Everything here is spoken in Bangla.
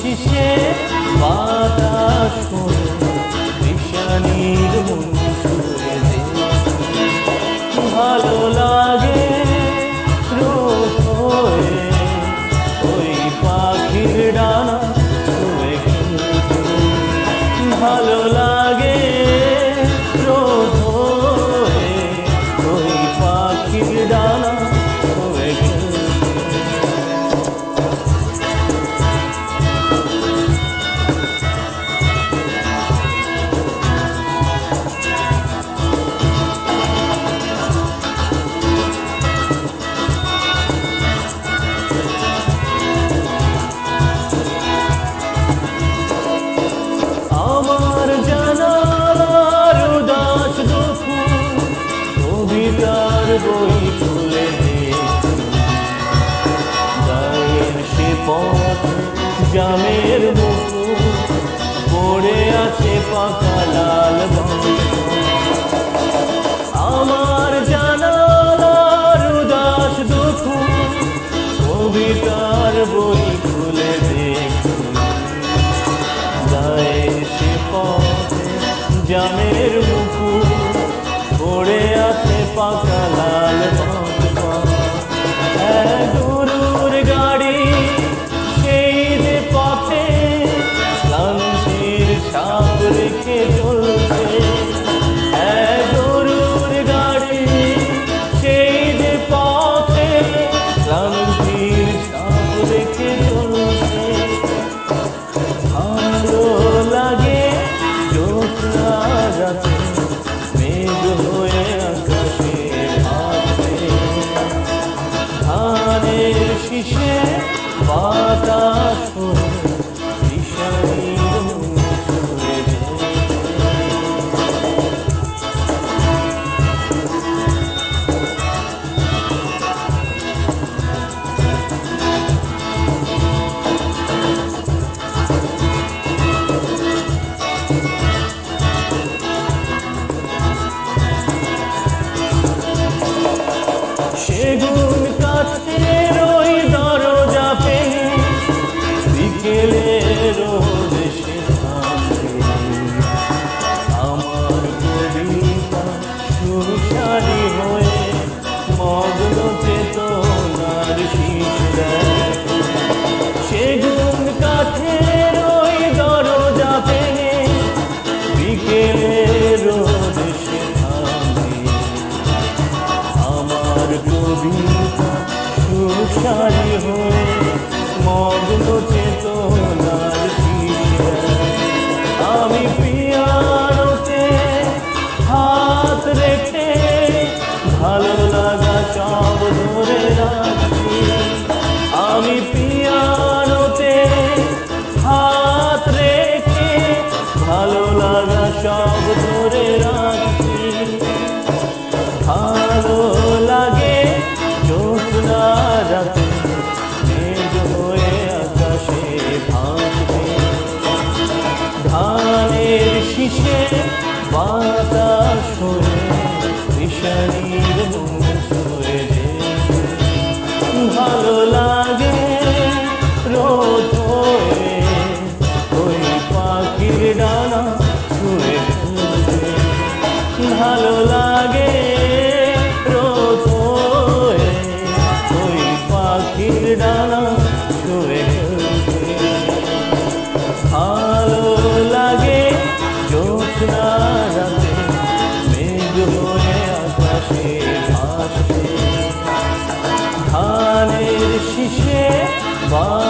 শিশে বাতাস করে বিষাণীর মন ছুঁয়ে দে। ভালো লাগে রোদ হয়ে ওই পাখির ডানা ছুঁয়ে খেলতে। ভালো লাগে রোদ হয়ে ওই পাখির ডানা ছুঁয়ে খেলতে। বই খুলে গায়ের সে পথ জামের মুকুট পড়ে আছে পাকা লাল আমার জানালার উদাস দুঃখ কবিতার বই খুলে দেখি গায়ের সে পথ জামের মুকুট পড়ে আছে পাকা লাল গরুর গাড়ি সেই যে পথে ক্লান্তির ছাপ রেখে চলছে। গরুর গাড়ি সেই যে পথে ক্লান্তির ছাপ রেখে চলছে। ভালো লাগে জ্যোৎস্না রাতে মেঘ হয়ে আকাশে ভাসে। ধানের শীষে বাতাস করে বিষাণীর মন ছুঁয়ে দে। সেগুন কাঠের ওই দরজা পেয়ে বিকেলে রোদ এসে থামে। আমার কবিতা সুসারি হয়ে মগ্ন চেতনার শিশায়। সেগুন কাঠের ওই দরজা পেয়ে বিকেলে রোদ এসে থামে। আমার কবিতা সুসারি হয়ে মগ্ন চেতনার শিশায়। আমি পিয়ানোতে হাত রেখে ভালো লাগা সব ধরে রাখি। আমি পিয়ানোতে হাত রেখে ভালো লাগা সব ধরে রাখি। ভালো লাগে জ্যোৎস্না রাতে মেঘ হয়ে আকাশে ভাসবে। ধানের বাজে